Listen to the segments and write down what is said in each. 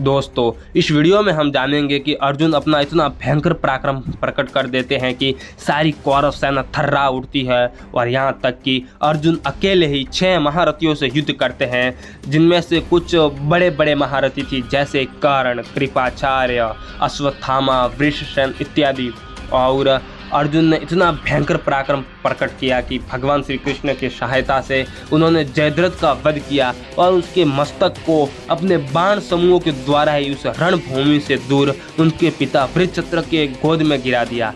दोस्तों, इस वीडियो में हम जानेंगे कि अर्जुन अपना इतना भयंकर पराक्रम प्रकट कर देते हैं कि सारी कौरव सेना थर्रा उठती है और यहाँ तक कि अर्जुन अकेले ही 6 महारथियों से युद्ध करते हैं, जिनमें से कुछ बड़े बड़े महारथी थी जैसे कर्ण, कृपाचार्य, अश्वत्थामा, वृषसेन इत्यादि। और अर्जुन ने इतना भयंकर पराक्रम प्रकट किया कि भगवान श्री कृष्ण की सहायता से उन्होंने जयद्रथ का वध किया और उसके मस्तक को अपने बाण समूहों के द्वारा ही उस रणभूमि से दूर उनके पिता वृत्रचत्र के गोद में गिरा दिया।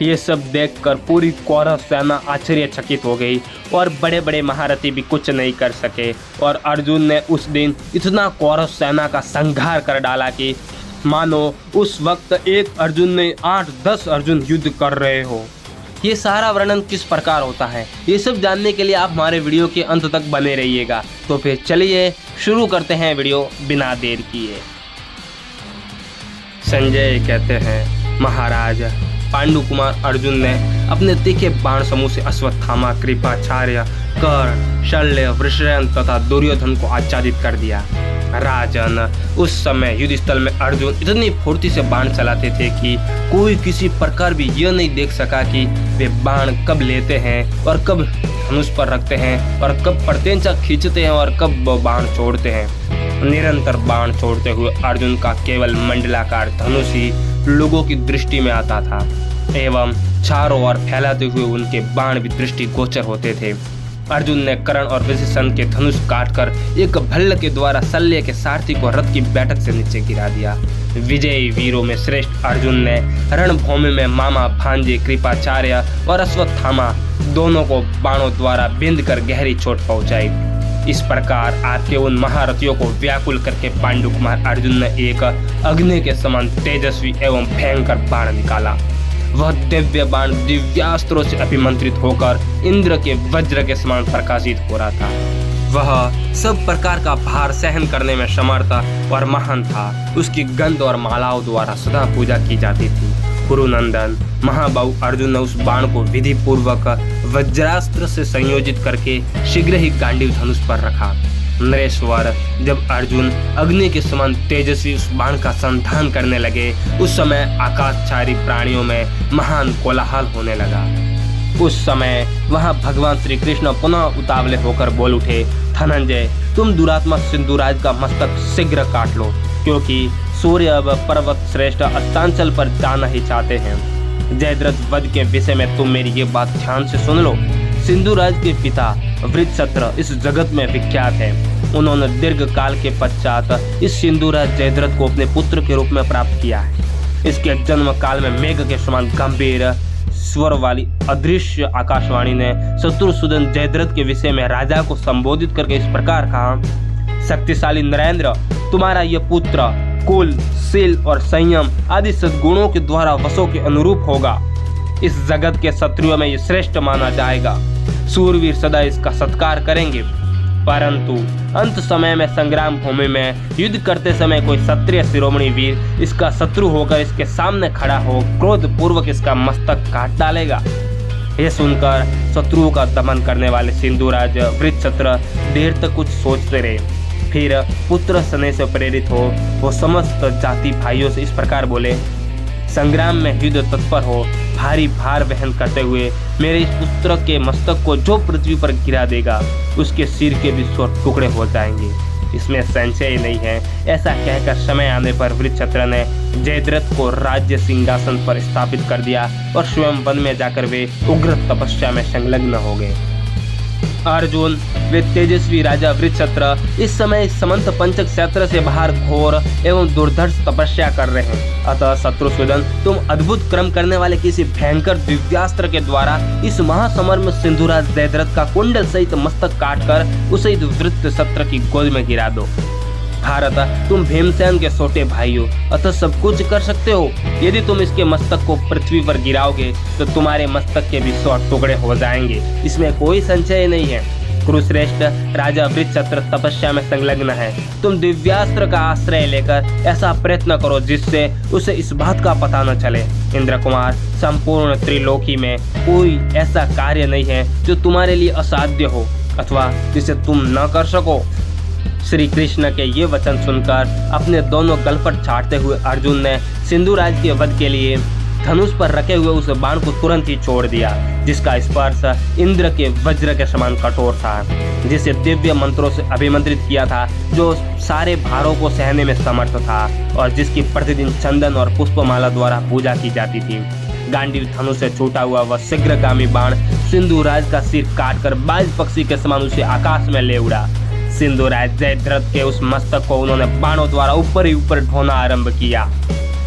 ये सब देखकर पूरी कौरव सेना आश्चर्यचकित हो गई और बड़े बड़े महारथी भी कुछ नहीं कर सके। और अर्जुन ने उस दिन इतना कौरव सेना का संहार कर डाला कि मानो उस वक्त एक अर्जुन ने 8-10 अर्जुन युद्ध कर रहे हो। ये सारा वर्णन किस प्रकार होता है, ये सब जानने के लिए आप हमारे वीडियो के अंत तक बने रहिएगा। तो फिर चलिए शुरू करते हैं वीडियो बिना देर किए। संजय कहते हैं, महाराज पांडु कुमार अर्जुन ने अपने तीखे बाण समूह से अश्वत्थामा, कृपाचार्य, कर्ण, शल्य, वृषसेन तथा दुर्योधन को आच्छादित कर दिया। राजन, उस समय युद्ध स्थल में अर्जुन इतनी फुर्ती से बाण चलाते थे कि कोई किसी प्रकार भी यह नहीं देख सका कि वे बाण कब लेते हैं और कब धनुष पर रखते हैं और कब प्रत्यंचा खींचते हैं और कब बाण छोड़ते हैं। निरंतर बाण छोड़ते हुए अर्जुन का केवल मंडलाकार धनुष ही लोगों की दृष्टि में आता था एवं चारों ओर फैलाते हुए उनके बाण भी दृष्टि गोचर होते थे। अर्जुन ने कर्ण और वृषसेन के धनुष काटकर एक भल्ल के द्वारा शल्य के सारथी को रथ की बैठक से नीचे गिरा दिया। विजयी वीरों में श्रेष्ठ अर्जुन ने रणभूमि में मामा, भांजे, कृपाचार्य और अश्वत्थामा दोनों को बाणों द्वारा बिंद कर गहरी चोट पहुंचाई। इस प्रकार आपके उन महारथियों को व्याकुल करके पांडु कुमार अर्जुन ने एक अग्नि के समान तेजस्वी एवं भयंकर बाण निकाला। वह दिव्य बाण दिव्यास्त्रों से अभिमंत्रित होकर इंद्र के वज्र के समान प्रकाशित हो रहा था। वह सब प्रकार का भार सहन करने में समर्थ और महान था। उसकी गंध और मालाओं द्वारा सदा पूजा की जाती थी। कुरुनंदन महाबाहु अर्जुन ने उस बाण को विधि पूर्वक वज्रास्त्र से संयोजित करके शीघ्र ही गांडीव धनुष पर रखा। नरेश्वर, जब अर्जुन अग्नि के समान तेजस्वी उस बाण का संधान करने लगे, उस समय आकाशचारी प्राणियों में महान कोलाहल होने लगा। उस समय वहां भगवान श्री कृष्ण पुनः उतावले होकर बोल उठे, धनंजय, तुम दुरात्मा सिंधुराज का मस्तक शीघ्र काट लो, क्योंकि सूर्य अब पर्वत श्रेष्ठ अस्तांचल पर जाना ही चाहते हैं। जयद्रथ वध के विषय में तुम मेरी ये बात ध्यान से सुन लो। सिंधुराज के पिता वृत्रचत्र इस जगत में विख्यात है। उन्होंने दीर्घ काल के पश्चात इस सिंधुराज जयद्रथ को अपने पुत्र के रूप में प्राप्त किया है। इसके जन्म काल में मेघ के समान गंभीर स्वर वाली अदृश्य आकाशवाणी ने शत्रुसूदन जयद्रथ के विषय में राजा को संबोधित करके इस प्रकार कहा, शक्तिशाली नरेंद्र, तुम्हारा यह पुत्र कुल, शील और संयम आदि सद्गुणों के द्वारा वशों के अनुरूप होगा। इस जगत के शत्रुओं में ये श्रेष्ठ माना जाएगा। सूरवीर सदा इसका सत्कार करेंगे। परंतु अंत समय में संग्राम भूमि में युद्ध करते समय कोई क्षत्रिय शिरोमणि वीर इसका शत्रु होकर इसके सामने खड़ा हो क्रोध पूर्वक इसका मस्तक काट डालेगा। यह सुनकर शत्रुओं का दमन करने वाले सिंधुराज वृत्रचत्र देर तक कुछ सोचते रहे। फिर पुत्र स्नेह से प्रेरित हो वो समस्त जाति भाइयों से इस प्रकार बोले, संग्राम में युद्ध तत्पर हो, भारी भार वहन करते हुए मेरे इस पुत्र के मस्तक को जो पृथ्वी पर गिरा देगा, उसके सिर के भी 100 टुकड़े हो जाएंगे, इसमें संशय नहीं है। ऐसा कहकर समय आने पर वृत्रचत्र ने जयद्रथ को राज्य सिंहासन पर स्थापित कर दिया और स्वयं वन में जाकर वे उग्र तपस्या में संलग्न हो गए। अर्जुन वे तेजस्वी राजा वृत्रचत्र इस समय समंत पंचक क्षेत्र से बाहर घोर एवं दुर्धर्ष तपस्या कर रहे हैं। अतः शत्रुसूदन, तुम अद्भुत क्रम करने वाले किसी भयंकर दिव्यास्त्र के द्वारा इस महासमर में सिंधुराज जयद्रथ का कुंडल सहित मस्तक काटकर उसे वृत्रचत्र की गोद में गिरा दो। भारत, तुम भीमसेन के छोटे भाई हो, अतः सब कुछ कर सकते हो। यदि तुम इसके मस्तक को पृथ्वी पर गिराओगे तो तुम्हारे मस्तक के भी 100 टुकड़े हो जाएंगे, इसमें कोई संशय नहीं है। कुरुश्रेष्ठ राजा वृत्रचत्र तपस्या में संलग्न है। तुम दिव्यास्त्र का आश्रय लेकर ऐसा प्रयत्न करो जिससे उसे इस बात का पता न चले। इंद्र कुमार, संपूर्ण त्रिलोकी में कोई ऐसा कार्य नहीं है जो तुम्हारे लिए असाध्य हो अथवा जिसे तुम न कर सको। श्री कृष्ण के ये वचन सुनकर अपने दोनों गल पर चाटते हुए अर्जुन ने सिंधुराज के वध के लिए धनुष पर रखे हुए उस बाण को तुरंत ही छोड़ दिया, जिसका स्पर्श इंद्र के वज्र के समान कठोर था, जिसे दिव्य मंत्रों से अभिमंत्रित किया था, जो सारे भारों को सहने में समर्थ था और जिसकी प्रतिदिन चंदन और पुष्पमाला द्वारा पूजा की जाती थी। गांडीव धनुष से छूटा हुआ वह शीघ्रगामी बाण सिंधुराज का सिर काटकर बाज पक्षी के समान उसे आकाश में ले उड़ा। सिंधुराज जयद्रथ के उस मस्तक को उन्होंने बाणों द्वारा ऊपर ही ऊपर ढोना आरंभ किया।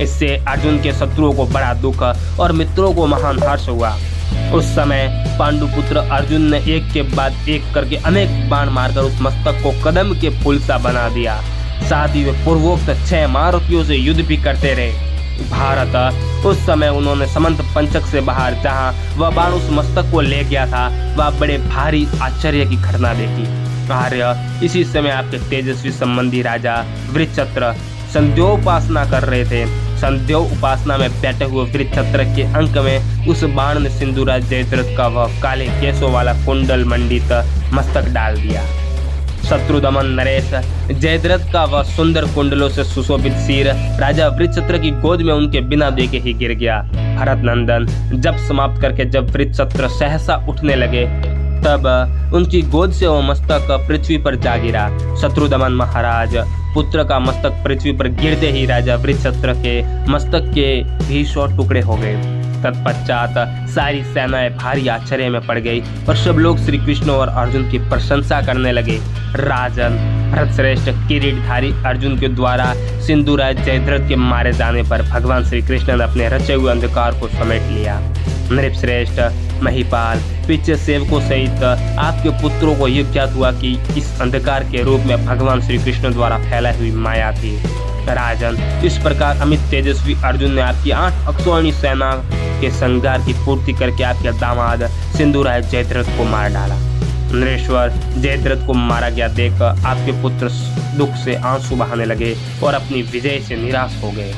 इससे अर्जुन के शत्रुओं को बड़ा दुख और मित्रों को महान हर्ष हुआ। उस समय पांडुपुत्र अर्जुन ने एक के बाद एक करके अनेक बाण मारकर उस मस्तक को कदम के पुल सा बना दिया। साथ ही वे पूर्वोक्त 6 महारथियों से युद्ध भी करते रहे। भारत उस समय उन्होंने समंत पंचक से बाहर जहां वह बाण उस मस्तक को ले गया था, वह बड़े भारी आश्चर्य की घटना देखी। आर्य इसी समय आपके तेजस्वी संबंधी राजा वृत्रचत्र संध्योपासना कर रहे थे। संध्यो उपासना में बैठे हुए वृत्रचत्र के अंक में उस बाण ने सिंधुराज जयद्रथ का वह काले केसों वाला कुंडल मंडित मस्तक डाल दिया। शत्रुदमन नरेश जयद्रथ का वह सुंदर कुंडलों से सुशोभित सिर राजा वृत्रचत्र की गोद में उनके बिना देखे ही गिर गया। भरत नंदन जब समाप्त करके जब वृत्रचत्र सहसा उठने लगे, तब उनकी गोद से वह मस्तक पृथ्वी पर जा गिरा। शत्रुदमन महाराज पुत्र का मस्तक पृथ्वी पर गिरते ही राजा वृत्रचत्र के मस्तक के भी 100 टुकड़े हो गए। तत्पश्चात सारी सेनाएं भारी आश्चर्य में पड़ गई और सब लोग श्री कृष्ण और अर्जुन की प्रशंसा करने लगे। राजन भरतश्रेष्ठ किरीटधारी अर्जुन के द्वारा सिंधुराज जयद्रथ के मारे जाने पर भगवान श्री कृष्ण ने अपने रचे हुए अंधकार को समेट लिया। नृपश्रेष्ठ महिपाल पीछे सेवकों सहित आपके पुत्रों को यह ज्ञात हुआ कि इस अंधकार के रूप में भगवान श्री कृष्ण द्वारा फैलाई हुई माया थी। राजन इस प्रकार अमित तेजस्वी अर्जुन ने आपकी 8 अक्षौहिणी सेना के संघार की पूर्ति करके आपके दामाद सिंधुराज जयद्रथ को मार डाला। नरेश्वर जयद्रथ को मारा गया देख आपके पुत्र दुख से आंसू बहाने लगे और अपनी विजय से निराश हो गए।